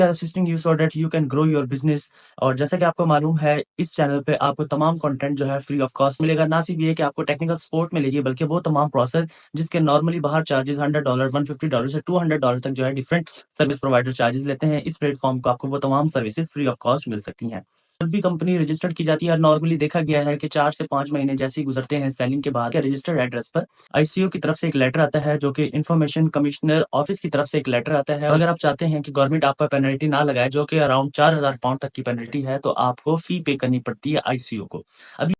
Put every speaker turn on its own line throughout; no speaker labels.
Assisting you so that you can grow your business. और जैसा कि आपको मालूम है, इस चैनल पे आपको तमाम कंटेंट जो है फ्री ऑफ कॉस्ट मिलेगा। ना सिर्फ ये कि आपको टेक्निकल सपोर्ट मिलेगी, बल्कि वो तमाम प्रोसेस जिसके नॉर्मली बाहर चार्जेस $100, $150 से $200 तक जो है डिफरेंट सर्विस प्रोवाइडर चार्जेस लेते हैं। इस प्लेटफॉर्म को आपको वो तमाम सर्विसेज फ्री ऑफ कॉस्ट मिल सकती हैं। जब भी कंपनी रजिस्टर्ड की जाती है, नॉर्मली देखा गया है कि 4 से 5 महीने जैसे ही गुजरते हैं सेलिंग के बाद, रजिस्टर्ड एड्रेस पर आईसीओ की तरफ से एक लेटर आता है, जो कि इंफॉर्मेशन कमिश्नर ऑफिस की तरफ से एक लेटर आता है। और अगर आप चाहते हैं कि गवर्नमेंट आप पर पेनल्टी ना लगाए, जो कि अराउंड £4000 तक की पेनल्टी है, तो आपको फी पे करनी पड़ती है आईसीओ को। अब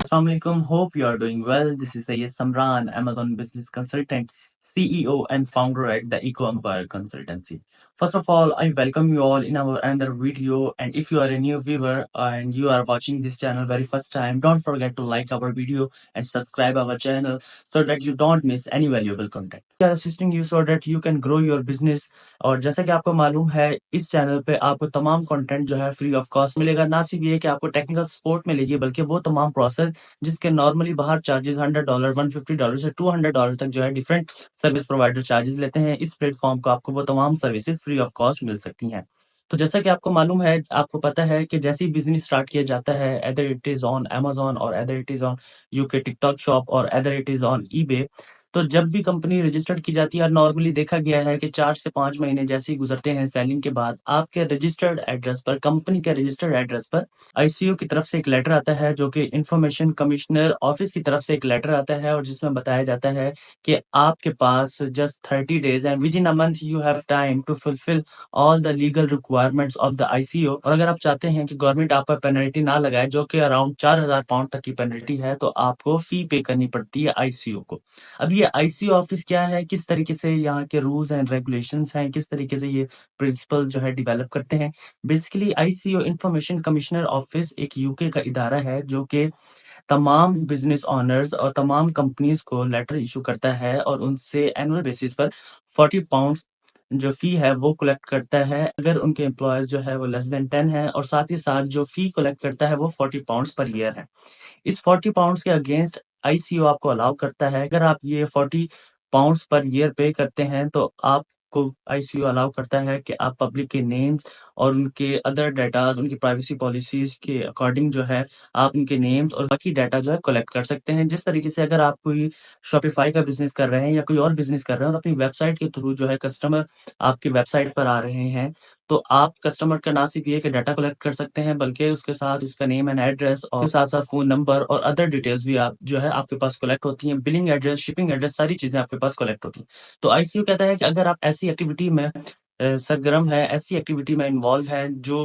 Assalamualaikum. Hope you are doing well. This is Sayyed Samran, Amazon business consultant, CEO and founder at the Eco Empire Consultancy. First of all, I welcome you all in our another video. And if you are a new viewer and you are watching this channel very first time, don't forget to like our video and subscribe our channel so that you don't miss any valuable content. We are assisting you so that you can grow your business. और जैसा कि आपको मालूम है, इस channel पे आपको तमाम कंटेंट जो है फ्री ऑफ कॉस्ट मिलेगा। ना सिर्फ ये कि आपको टेक्निकल सपोर्ट मिलेगी, बल्कि वो तमाम प्रोसेस जिसके नॉर्मली बाहर चार्जेस $100, $150 से $200 तक जो है डिफरेंट सर्विस प्रोवाइडर चार्जेस लेते हैं। इस प्लेटफॉर्म को आपको वो तमाम सर्विसेज फ्री ऑफ कॉस्ट मिल सकती हैं। तो जैसा कि आपको मालूम है, आपको पता है कि जैसे ही बिजनेस स्टार्ट किया जाता है, either it is on Amazon और either it is on UK TikTok shop और either it is on eBay, तो जब भी कंपनी रजिस्टर्ड की जाती है, नॉर्मली देखा गया है कि 4 से 5 महीने जैसे ही गुजरते हैं सेलिंग के बाद, आपके रजिस्टर्ड एड्रेस पर, कंपनी के रजिस्टर्ड एड्रेस पर आईसीओ की तरफ से एक लेटर आता है, जो कि इंफॉर्मेशन कमिश्नर ऑफिस की तरफ से एक लेटर आता है, और जिसमें बताया जाता है कि आपके पास just 30 days and within a month you have time to fulfil all the legal requirements of the ICO. और अगर आप चाहते हैं कि गवर्नमेंट आप पर पेनल्टी ना लगाए, जो कि अराउंड £4000 तक की पेनल्टी है, तो आपको फी पे करनी पड़ती है आईसीओ को। अब ये आईसीओ ऑफिस क्या है, किस तरीके से यहाँ के रूल्स एंड रेगुलेशंस हैं, किस तरीके से ये प्रिंसिपल जो है डेवलप करते हैं। Basically ICO information commissioner office एक यूके का इदारा है, जो कि तमाम बिजनेस ओनर्स और तमाम कंपनीज को लेटर इशू करता है, और उनसे एनुअल बेसिस पर £40 जो फी है वो कलेक्ट करता है, अगर उनके एम्प्लॉयज जो है वो लेस देन 10 है। और साथ ही साथ जो फी कलेक्ट करता है वो £40 पर ईयर है। इस £40 के अगेंस्ट आईसीओ आपको अलाउ करता है, अगर आप ये £40 पर ईयर पे करते हैं, तो आपको आईसीओ अलाउ करता है कि आप पब्लिक के नेम्स और उनके अदर डाटाज, उनकी प्राइवेसी पॉलिसीज के अकॉर्डिंग जो है आप उनके नेम्स और बाकी डाटा जो है कलेक्ट कर सकते हैं। जिस तरीके से अगर आप कोई शॉपिफाई का बिजनेस कर रहे हैं या कोई और बिजनेस कर रहे हैं, और अपनी वेबसाइट के थ्रू जो है कस्टमर आपकी वेबसाइट पर आ रहे हैं, तो आप कस्टमर का ना सिर्फ ये कि डाटा कलेक्ट कर सकते हैं, बल्कि उसके साथ उसका नेम एंड एड्रेस और साथ साथ फोन नंबर और अदर डिटेल्स भी आप जो है आपके पास कलेक्ट होती हैं। बिलिंग एड्रेस, शिपिंग एड्रेस, सारी चीजें आपके पास कलेक्ट होती हैं। तो आईसीयू कहता है कि अगर आप ऐसी एक्टिविटी में सरगर्म है, ऐसी एक्टिविटी में इन्वॉल्व है जो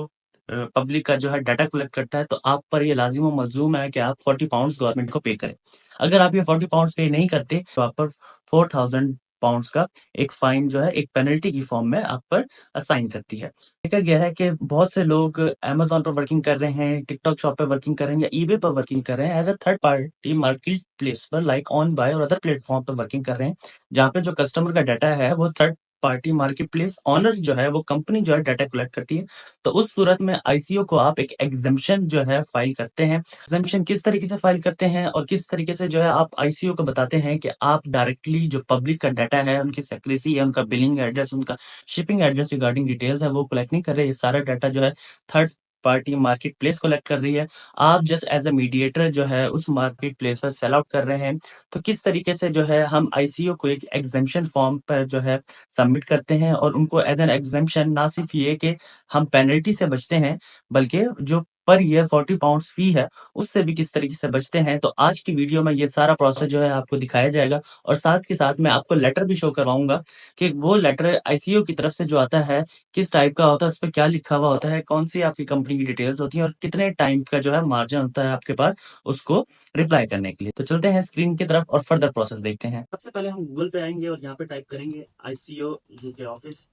पब्लिक का जो है डाटा कलेक्ट करता है, तो आप पर ये लाजिम और मलजूम है कि आप £40 गवर्नमेंट को पे करें। अगर आप ये £40 पे नहीं करते, तो आप पर £4000 का एक फाइन जो है एक पेनल्टी की फॉर्म में आप पर असाइन करती है। देखा गया है कि बहुत से लोग Amazon पर वर्किंग कर रहे हैं, टिकटॉक शॉप पे वर्किंग कर रहे हैं, या eBay पर वर्किंग कर रहे हैं, as a third party market place पर लाइक ऑन बाय और अदर प्लेटफॉर्म पर वर्किंग कर रहे हैं, जहाँ पे जो कस्टमर का डाटा है वो third party market place owner जो है वो कंपनी जो है डाटा कलेक्ट करती है। तो उस सूरत में आईसीओ को आप एक एग्जम्पशन जो है फाइल करते हैं। एग्जम्पशन किस तरीके से फाइल करते हैं और किस तरीके से जो है आप आईसीओ को बताते हैं कि आप डायरेक्टली जो पब्लिक का डाटा है, उनकी सेक्रेसी है, उनका बिलिंग एड्रेस, उनका शिपिंग एड्रेस रिगार्डिंग डिटेल्स है, वो कलेक्ट नहीं कर रहे। ये सारा डाटा जो है third party market place collect कर रही है। आप जस्ट एज अ मीडिएटर जो है उस मार्केट प्लेस पर सेल आउट कर रहे हैं। तो किस तरीके से जो है हम आईसीओ को एक एग्जाम्पशन फॉर्म पर जो है सबमिट करते हैं, और उनको एज एन एग्जाम्पशन ना सिर्फ ये कि हम पेनल्टी से बचते हैं, बल्कि जो पर ईयर £40 फी है उससे भी किस तरीके से बचते हैं। तो आज की वीडियो में ये सारा प्रोसेस जो है आपको दिखाया जाएगा, और साथ के साथ मैं आपको लेटर भी शो करवाऊंगा कि वो लेटर आईसीओ की तरफ से जो आता है किस टाइप का होता है, उस पर क्या लिखा हुआ होता है, कौन सी आपकी कंपनी की डिटेल्स होती हैं, और कितने टाइम का जो है मार्जिन होता है आपके पास उसको रिप्लाई करने के लिए। तो चलते हैं स्क्रीन की तरफ और फर्दर प्रोसेस देखते हैं। सबसे पहले हम गूगल पे आएंगे और यहाँ पे टाइप करेंगे आईसीओ यूके ऑफिस।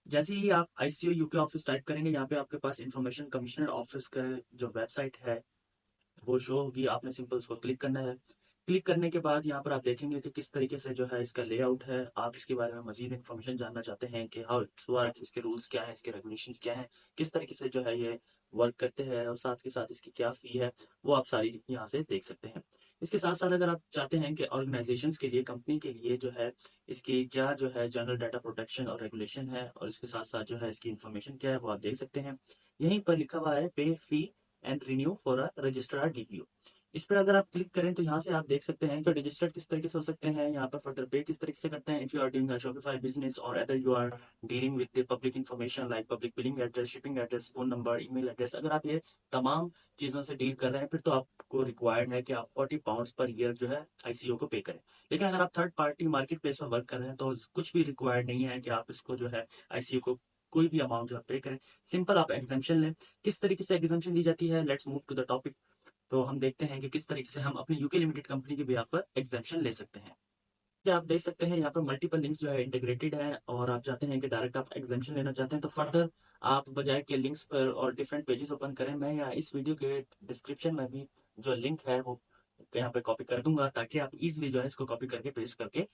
जैसे ही आप आईसीओ यूके ऑफिस टाइप करेंगे, यहाँ पे आपके पास इंफॉर्मेशन कमिश्नर ऑफिस का जो वेबसाइट है वो शो होगी। आपने सिंपल उसको क्लिक करना है।
क्लिक करने के बाद यहाँ पर आप देखेंगे कि किस तरीके से जो है इसका लेआउट है। आप इसके बारे में मजीद इन्फॉर्मेशन जानना चाहते हैं कि हाउ इट्स वर्क, इसके रूल्स क्या हैं, इसके रेगुलेशंस क्या हैं, किस तरीके से जो है ये वर्क करते हैं और साथ के साथ इसकी क्या फ़ी है, वो आप सारी यहाँ से देख सकते हैं। इसके साथ साथ अगर आप चाहते हैं कि ऑर्गेनाइजेशंस के लिए, कंपनी के लिए जो है इसकी क्या जो है जनरल डाटा प्रोटेक्शन और रेगुलेशन है और इसके साथ साथ जो है इसकी इन्फॉर्मेशन क्या है वो आप देख सकते हैं। यहीं पर लिखा हुआ है पे fee and renew for a registrar DPO. इस पर अगर आप क्लिक करें तो यहाँ से आप देख सकते हैं कि रजिस्टर्ड किस तरीके से हो सकते हैं, यहाँ पर फर्दर पे किस तरीके से करते हैं। If you are doing a Shopify business और other you are dealing with the public information like public billing address, shipping address, phone number, email address, अगर आप ये तमाम चीज़ों से डील कर रहे हैं फिर तो आपको रिक्वायर्ड है कि आप 40 पाउंड्स पर ईयर जो है आईसीओ को पे करें। लेकिन अगर आप थर्ड पार्टी मार्केट प्लेस में वर्क कर रहे हैं तो कुछ भी रिक्वायर्ड नहीं है कि आप इसको जो है आईसीओ को कोई भी अमाउंट जो है पे करें। सिंपल आप एग्जामेशन लें। किस तरीके से एग्जामेशन दी जाती है, let's move to the topic. तो हम देखते हैं कि किस तरीके से हम अपनी यूके लिमिटेड कंपनी के बिहाफ पर एग्जामेशन ले सकते हैं। क्या आप देख सकते हैं यहाँ पर मल्टीपल लिंक्स जो है इंटीग्रेटेड है और आप चाहते हैं कि डायरेक्ट आप एग्जामेशन लेना चाहते हैं तो फर्दर आप बजाय के लिंक्स पर और डिफरेंट पेजेस ओपन करें, मैं यहाँ इस वीडियो के डिस्क्रिप्शन में भी जो लिंक है वो यहाँ पे कॉपी कर दूंगा ताकि आप इजीली जो है इसको कॉपी करके पेस्ट करके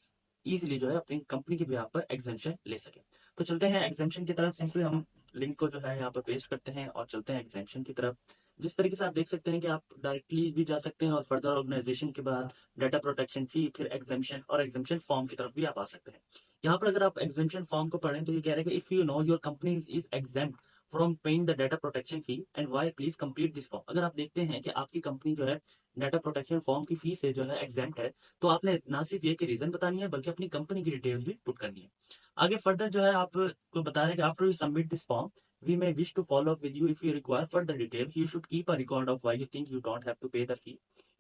इजीली जो है अपनी कंपनी के बिहाफ पर एग्जामेशन ले सके। तो चलते हैं एग्जामेशन की तरफ। सिंपली हम लिंक को जो है यहाँ पर पेस्ट करते हैं और चलते हैं एग्जामेशन की तरफ। जिस तरीके से आप देख सकते हैं कि आप डायरेक्टली भी जा सकते हैं और फर्दर ऑर्गेनाइजेशन के बाद डाटा प्रोटेक्शन फी, फिर एग्जामेशन और एग्जामेशन फॉर्म की तरफ भी आप आ सकते हैं। यहाँ पर अगर आप एग्जामेशन फॉर्म को पढ़ें तो ये कह रहे हैं कि if you know your company is exempt from paying the data protection fee and why please complete this form. अगर आप देखते हैं कि आपकी कंपनी जो है डाटा प्रोटेक्शन फॉर्म की फी से जो है एग्जाम्प्ट है तो आपने ना सिर्फ ये कि रीजन बतानी है बल्कि अपनी कंपनी की डिटेल्स भी पुट करनी है। आगे फर्दर जो है आपको बता रहे हैं कि after you submit this form we may wish to follow up with you if you require further details. You should keep a record of why you think you don't have to pay the fee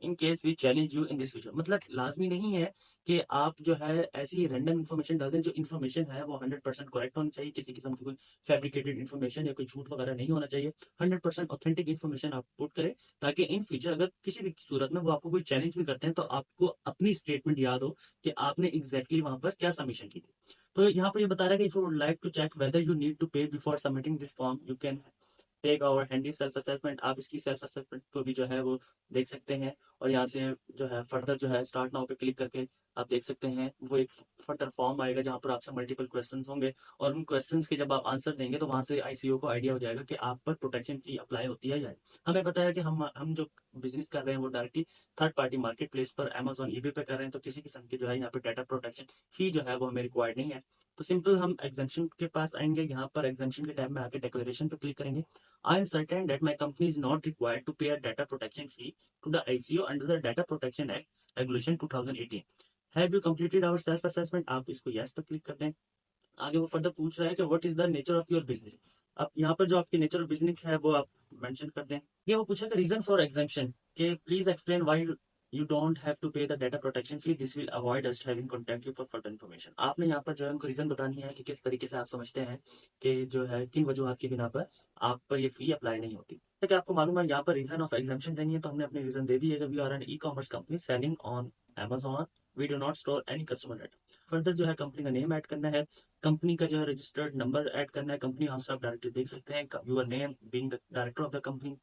in case we challenge you in this future. मतलब लाजमी नहीं है कि आप जो है ऐसी random information डाल दें। जो इन्फॉर्मेशन है वो 100% करेक्ट होनी चाहिए, किसी किस्म की कोई फैब्रिकेटेड इन्फॉर्मेशन या कोई झूठ वगैरह नहीं होना चाहिए। 100% ऑथेंटिक इन्फॉर्मेशन आप पुट करें ताकि इन फ्यूचर अगर किसी भी सूरत में वो आपको कोई चैलेंज भी करते हैं तो आपको अपनी स्टेटमेंट याद हो कि आपने एग्जैक्टली वहां पर क्या सबमिशन की थी। तो यहाँ पर ये बता रहा है कि if you would like to check whether you need to pay before submitting this form you can take our handy self assessment. आप इसकी सेल्फ असेसमेंट को भी जो है वो देख सकते हैं और यहाँ से जो है फर्दर जो है स्टार्ट नाउ पे क्लिक करके आप देख सकते हैं वो एक फर्दर फॉर्म आएगा जहाँ पर आपसे मल्टीपल क्वेश्चंस होंगे और उन क्वेश्चंस के जब आप आंसर देंगे तो वहां से आईसीओ को आइडिया हो जाएगा कि आप पर प्रोटेक्शन फी अप्लाई होती है या नहीं। हमें पता है कि हम जो बिजनेस कर रहे हैं वो directly third party market place पर अमेजॉन ईबे पे कर रहे हैं तो किसी किस्म की जो है यहाँ पे डाटा प्रोटेक्शन फी जो है वो हमें रिक्वायर्ड नहीं है। तो सिंपल हम एग्जामेशन के पास आएंगे, यहाँ पर एग्जामेशन के टैब में आके डिक्लेरेशन पे क्लिक करेंगे। I am certain that my company is not required to pay a data protection fee to the ICO under the Data Protection Act Regulation 2018. Have you completed our self assessment? आप इसको yes पर click कर दें। आगे वो further पूछ रहा है कि what is the nature of your business. अब यहाँ पर जो आपकी नेचर ऑफ बिजनेस है वो आप मेंशन कर दें। ये वो पूछेगा रीजन फॉर एग्जाम्पशन के please explain why you don't have to pay the data protection fee, this will avoid us having contact you for further information. आपने यहाँ पर जो है उनको रीजन बतानी है कि किस तरीके से आप समझते हैं कि जो है किन वजूहत की बिना पर आप पर ये फी अप्लाई नहीं होती। जैसे कि आपको मालूम है यहाँ पर रीजन ऑफ एग्जाम्पशन देनी है तो हमने अपने रीजन दे दी है। We are an e commerce company selling on Amazon, we do not store any customer data. Further जो है कंपनी का नेम ऐड करना है, कंपनी का जो है रजिस्टर्ड नंबर ऐड करना है, कंपनी हाउस आप डायरेक्टली देख सकते हैं, your name being the director of the company.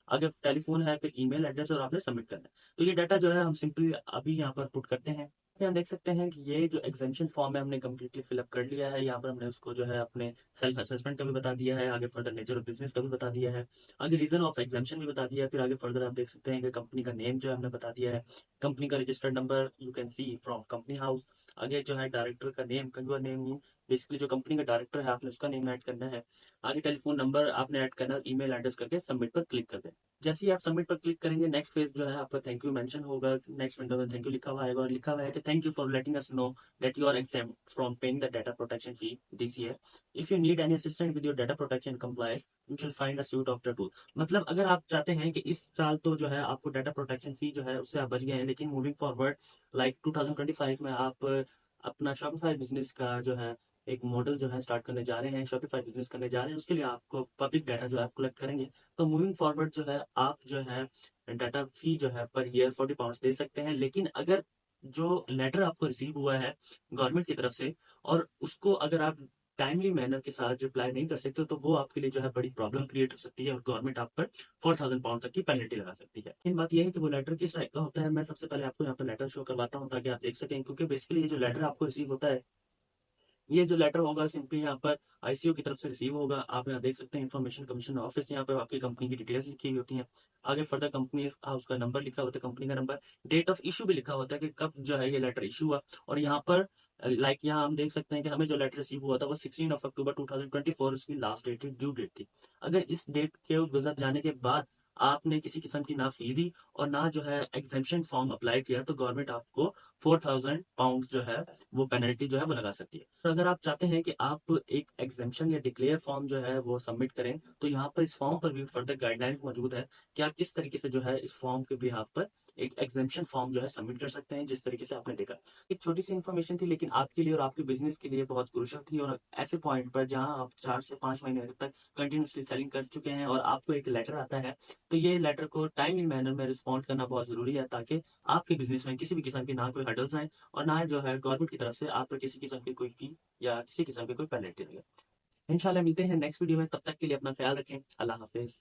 आगे टेलीफोन है, फिर ईमेल एड्रेस और आपने सबमिट करना है। तो ये डाटा जो है हम सिंपली अभी यहाँ पर पुट करते हैं। यहाँ देख सकते हैं कि ये जो एग्जामेशन फॉर्म है हमने कम्प्लीटली फिलअप कर लिया है। यहाँ पर हमने उसको जो है अपने सेल्फ असेसमेंट का भी बता दिया है, आगे फर्दर नेचर ऑफ बिजनेस का भी बता दिया है, आगे रीजन ऑफ एग्जामेशन भी बता दिया है, फिर आगे फर्दर आप देख सकते हैं कि कंपनी का नेम जो है हमने बता दिया है, कंपनी का registered number you can see from company house. आगे जो है डायरेक्टर का name, your name mean basically जो कंपनी का डायरेक्टर है आपने उसका नेम ऐड करना है। आगे टेलीफोन नंबर आपने ऐड करना है, ईमेल एड्रेस करके सबमिट पर क्लिक कर दें। जैसे ही आप सबमिट पर क्लिक करेंगे नेक्स्ट पेज जो है आपका थैंक यू मेंशन होगा। नेक्स्ट विंडो में थैंक यू लिखा हुआ आएगा और लिखा हुआ है कि thank you for letting us know that you are exempt from paying the data protection fee this year. If you need any assistant with your data protection compliance you shall find a suite of the tool. मतलब अगर आप चाहते हैं कि इस साल तो जो है आपको डाटा प्रोटेक्शन फी जो है उससे आप बच गए हैं लेकिन मूविंग फॉरवर्ड लाइक 2025 में आप अपना शॉपिफाई बिजनेस का जो है एक मॉडल जो है स्टार्ट करने जा रहे हैं, शॉपिफाई बिजनेस करने जा रहे हैं, उसके लिए आपको पब्लिक डाटा जो है आप कलेक्ट करेंगे। तो मूविंग फॉरवर्ड जो है आप जो है डाटा फी जो है पर ईयर 40 पाउंड दे सकते हैं। लेकिन अगर जो लेटर आपको रिसीव हुआ है गवर्नमेंट की तरफ से और उसको अगर आप टाइमली मैनर के साथ रिप्लाई नहीं कर सकते तो वो आपके लिए जो है बड़ी प्रॉब्लम क्रिएट हो सकती है और गवर्नमेंट आप पर 4000 पाउंड तक की पेनल्टी लगा सकती है। लेकिन बात यह है कि वो लेटर किस टाइप का होता है, मैं सबसे पहले आपको यहाँ पर लेटर शो करवाता हूँ ताकि आप देख सकें, क्योंकि बेसिकली ये जो लेटर आपको रिसीव होता है, ये जो लेटर होगा सिंपली यहाँ पर आईसीओ की तरफ से रिसीव होगा। आप यहाँ देख सकते हैं इन्फॉर्मेशन कमीशन ऑफिस, यहाँ पर आपकी कंपनी की डिटेल्स लिखी हुई होती हैं। आगे फर्दर कंपनी हाउस का नंबर लिखा होता है, कंपनी का नंबर, डेट ऑफ इशू भी लिखा होता है कि कब जो है ये लेटर इशू हुआ। और यहाँ पर लाइक यहाँ हम देख सकते हैं कि हमें जो लेटर रिसीव हुआ था वो 16 अक्टूबर 2024 उसकी लास्ट डेट थी, ड्यू डेट थी। अगर इस डेट के गुजर जाने के बाद आपने किसी किस्म की ना फी दी और ना जो है एग्जेम्पशन फॉर्म अप्लाई किया तो गवर्नमेंट आपको 4000 पाउंड जो है वो पेनल्टी जो है वो लगा सकती है। तो अगर आप चाहते हैं कि आप एक एग्जेम्पशन या डिक्लेयर फॉर्म जो है वो सबमिट करें तो यहाँ पर इस फॉर्म पर भी फर्दर गाइडलाइंस मौजूद है कि आप किस तरीके से जो है इस फॉर्म के बिहाफ पर एक एग्जेम्पशन फॉर्म जो है सबमिट कर सकते हैं, जिस तरीके से आपने देखा। एक छोटी सी इन्फॉर्मेशन थी लेकिन आपके लिए और आपके बिजनेस के लिए बहुत क्रूशल थी, और ऐसे पॉइंट पर जहां आप 4 से 5 महीने तक कंटिन्यूसली सेलिंग कर चुके हैं और आपको एक लेटर आता है, तो ये लेटर को टाइमली मैनर में रिस्पॉन्ड करना बहुत जरूरी है ताकि आपके बिजनेस में किसी भी किस्म की ना कोई हर्डल्स आए और ना जो है गवर्नमेंट की तरफ से आप पर किसी किस्म की कोई फी या किसी किस्म की कोई पेनल्टी लगे। इंशाल्लाह मिलते हैं नेक्स्ट वीडियो में, तब तक के लिए अपना ख्याल रखें। अल्लाह हाफिज।